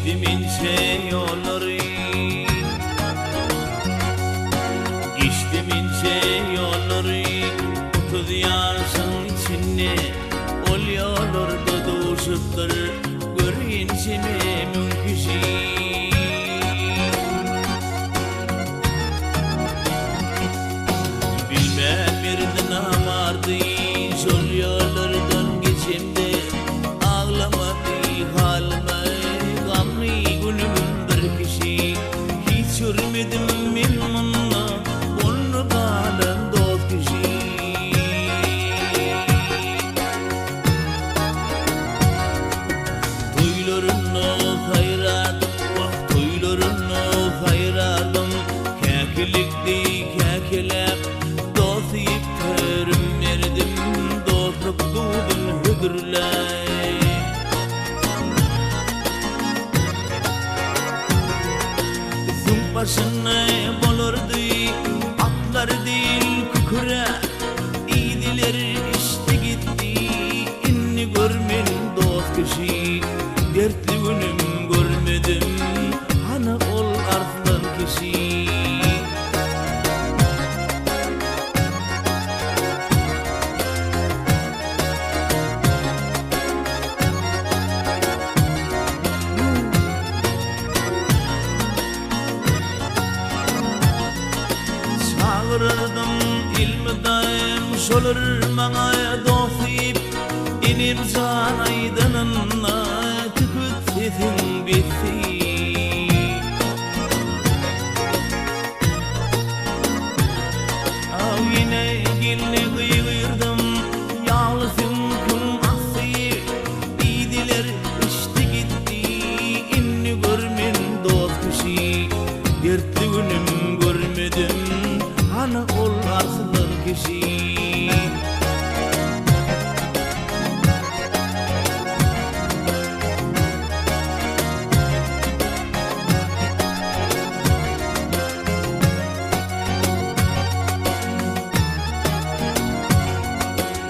Geçtim ince yolları, geçtim ince yolları. 30 yaşın içinde ol yollarda doğuşuptur görün seni mümküşi. Bilmem birden amardı sol yollardan geçimde, ağlamadı halime gamlı gülümün bir kişi. Hiç görmedim ben bunu, onu kalan dost kişi. Toylarını hayradım, toylarını hayradım. Kekilikli kekilep dost yiyip körüm verdim, dostluk dudum hüdürley. Bizim başına bolurdu atlar değil kukura, iyidiler işte gitti inni görmen dost kişi. Dertli günüm görmedim hani ol arslan kişi. Çağırırdım ilmi daim şolur bana dostayıp, inim sana aydınına tüküt sesin bitti. Av yine gelini kıyırdım, yalısın küm asıyı. İydiler işte gitti inni görmen dost kişi. Dertli günüm görmedim hani ol arslan kişi.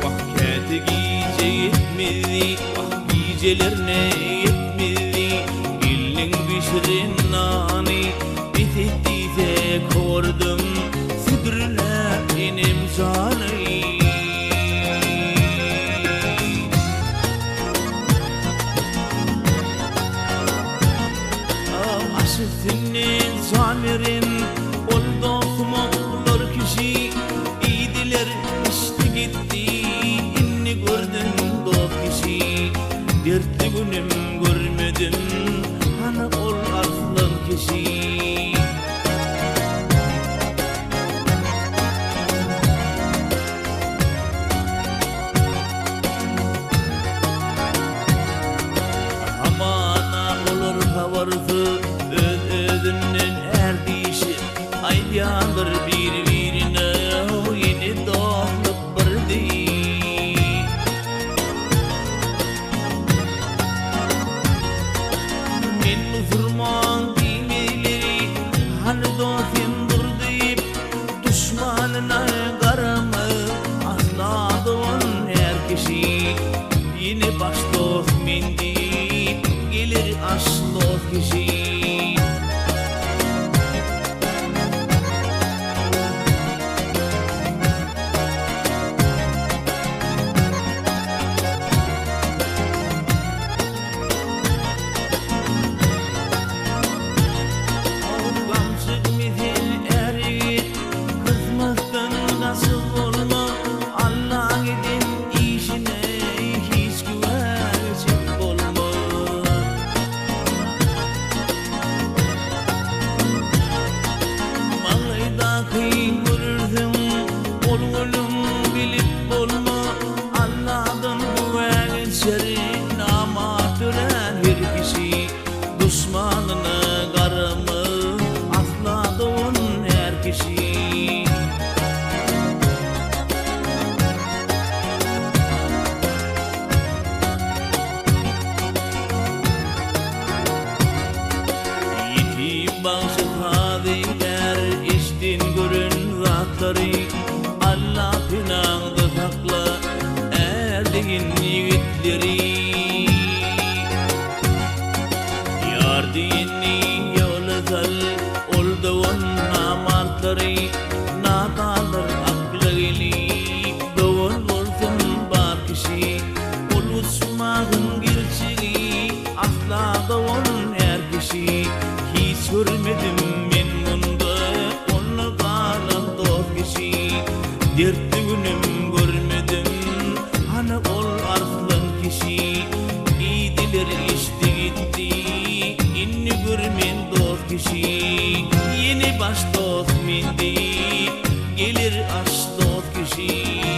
Vakti gece yetmedi, gecelerine yetmedi. Gelin pişirin nani bitittiyse kordum, sidrler inim canı. Aşıksının zamirin ol dostum olur kişi. İydiler işte gitti inni gördün dost kişi. Dertli günüm görmedim hani ol arslan kişi. Amana olur havarsı öz özünden erdişi. Ayyandır birbirine yeni dostluk birdi. Men Müslüman dinleri hani dostumdur deyip, düşmanına karamı asla doğan her kişi. Yine baş dost men deyip gelir aş dost kişi. dini yolazal oldu onna martları natalar aklı gelip doğun olsun bar kişi ulusmağın gerçeği asla doğun her kişi hiç görmedim men bunda onu kalan dost kişi dertli günüm görmedim hani ol arslan kişi idiler işte gitti inni görmen dost kişi yeni baş dost mindi gelir aş dost kişi